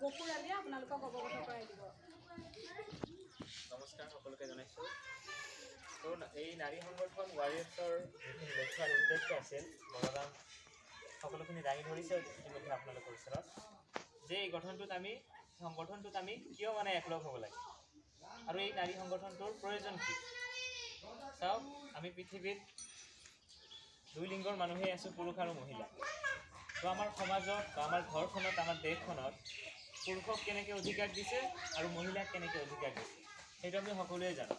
গকুল আলিয়ে আপোনালোকক অৱগত কৰাই দিব। নমস্কাৰ সকলোকে জনাইছোঁ। তো এই নাৰী সংগঠন ৱাৰিয়ৰ্ছৰ যিখিনি লক্ষ্য আৰু উদ্দেশ্য আছিল বলৰাম সকলোখিনি দাঙি ধৰিছে ইতিমধ্যে আপোনালোকৰ ওচৰত, যে এই সংগঠনটোত আমি কিয় মানে একলগ হ'ব লাগে আৰু এই নাৰী সংগঠনটোৰ প্ৰয়োজন কি। চাওক, আমি পৃথিৱীত দুই লিংগৰ মানুহেই আছোঁ, পুৰুষ আৰু মহিলা। তো আমাৰ সমাজত বা আমাৰ ঘৰখনত, আমাৰ দেশখনত পুৰুষক কেনেকৈ অধিকাৰ দিছে আৰু মহিলাক কেনেকৈ অধিকাৰ দিছে সেইটো আমি সকলোৱে জানো।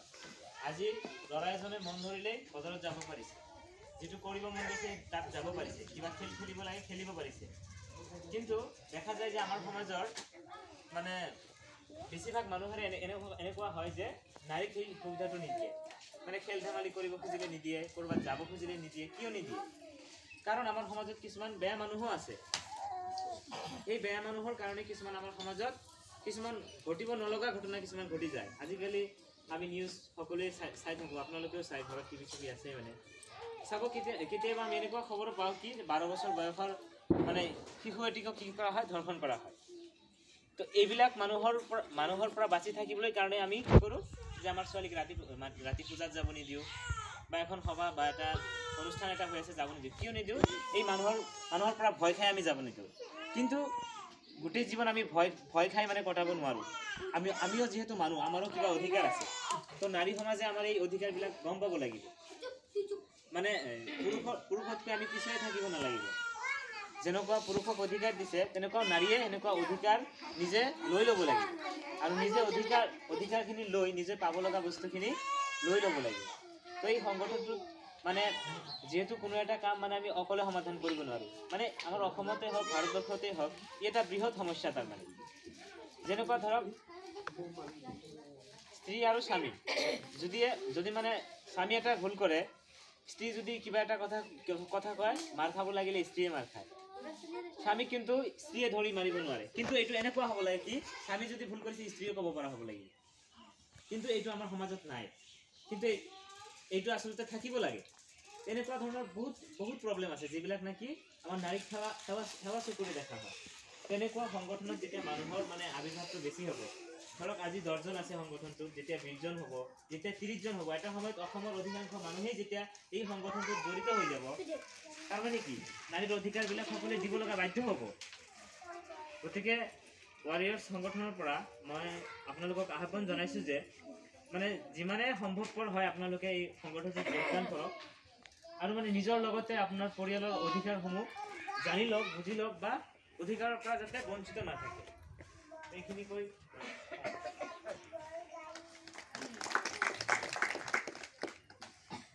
আজি ল'ৰা এজনে মন ধৰিলেই বজাৰত যাব পাৰিছে, যিটো কৰিব মন গৈছে তাত যাব পাৰিছে, কিবা খেল খেলিব লাগে খেলিব পাৰিছে। কিন্তু দেখা যায় যে আমাৰ সমাজৰ মানে বেছিভাগ মানুহৰে এনেকুৱা হয় যে নাৰীক সেই সুবিধাটো নিদিয়ে, মানে খেল ধেমালি কৰিব খুজিলে নিদিয়ে, ক'ৰবাত যাব খুজিলে নিদিয়ে। কিয় নিদিয়ে? কাৰণ আমাৰ সমাজত কিছুমান বেয়া মানুহো আছে। এই বেয়া মানুহৰ কাৰণে কিছুমান আমাৰ সমাজত কিছুমান ঘটিব নলগা ঘটনা কিছুমান ঘটি যায়। আজিকালি আমি নিউজ সকলোৱে চাই থাকোঁ, আপোনালোকেও চাই, ঘৰত টিভি চিভি আছে মানে চাব। কেতিয়াবা আমি এনেকুৱা খবৰ পাওঁ কি 12 বছৰ বয়সৰ মানে শিশু এটিকক কি কৰা হয়, ধৰ্ষণ কৰা হয়। তো এইবিলাক মানুহৰ পৰা বাচি থাকিবলৈ কাৰণে আমি কি কৰোঁ যে আমাৰ ছোৱালীক ৰাতি পূজাত যাব নিদিওঁ, বা এখন সভা বা এটা অনুষ্ঠান এটা হৈ আছে যাব নিদিওঁ। কিয় নিদিওঁ? এই মানুহৰ পৰা ভয় খাই আমি যাব নিদিওঁ। কিন্তু গোটেই জীৱন আমি ভয় খাই মানে কটাব নোৱাৰোঁ। আমিও যিহেতু মানুহ, আমাৰো কিবা অধিকাৰ আছে। তো নাৰী সমাজে আমাৰ এই অধিকাৰবিলাক গম পাব লাগিব। মানে পুৰুষতকৈ আমি পিছুৱাই থাকিব নালাগিব। যেনেকুৱা পুৰুষক অধিকাৰ দিছে তেনেকুৱা নাৰীয়ে এনেকুৱা অধিকাৰ নিজে লৈ ল'ব লাগিব, আৰু নিজে অধিকাৰখিনি লৈ নিজে পাব লগা বস্তুখিনি লৈ ল'ব লাগিব। তো এই সংগঠনটোত মানে যিহেতু কোনো এটা কাম মানে আমি অকলে সমাধান কৰিব নোৱাৰোঁ। মানে আমাৰ অসমতে হওক, ভাৰতবৰ্ষতেই হওক, ই এটা বৃহৎ সমস্যা। তাৰমানে যেনেকুৱা ধৰক স্ত্ৰী আৰু স্বামী, যদি মানে স্বামী এটা ভুল কৰে, স্ত্ৰী যদি কিবা এটা কথা কয়, মাৰ খাব লাগিলে স্ত্ৰীয়ে মাৰ খায়। স্বামী কিন্তু স্ত্ৰীয়ে ধৰি মাৰিব নোৱাৰে। কিন্তু এইটো এনেকুৱা হ'ব লাগে কি স্বামী যদি ভুল কৰিছে স্ত্ৰীয়ে ক'ব পৰা হ'ব লাগিব। কিন্তু এইটো আমাৰ সমাজত নাই। কিন্তু এইটো আচলতে থাকিব লাগে। এনেকুৱা ধৰণৰ বহুত প্ৰব্লেম আছে যিবিলাক নেকি আমাৰ নাৰীক সেৱা চকুৰে দেখা হয়। তেনেকুৱা সংগঠনত যেতিয়া মানুহৰ মানে আৱিৰ্ভাৱটো বেছি হ'ব, ধৰক আজি 10 জন আছে সংগঠনটোত, যেতিয়া 20 জন হ'ব, যেতিয়া 30 জন হ'ব, এটা সময়ত অসমৰ অধিকাংশ মানুহেই যেতিয়া এই সংগঠনটোত জড়িত হৈ যাব, তাৰমানে কি নাৰীৰ অধিকাৰবিলাক সকলোৱে দিব লগা বাধ্য হ'ব। গতিকে ৱাৰিয়ৰ্ছ সংগঠনৰ পৰা মই আপোনালোকক আহ্বান জনাইছোঁ যে মানে যিমানে সম্ভৱপৰ হয় আপোনালোকে এই সংগঠনটোত যোগদান কৰক, আৰু মানে নিজৰ লগতে আপোনাৰ পৰিয়ালৰ অধিকাৰসমূহ জানি লওক, বুজি লওক, বা অধিকাৰৰ পৰা যাতে বঞ্চিত নাথাকে। এইখিনি কৈ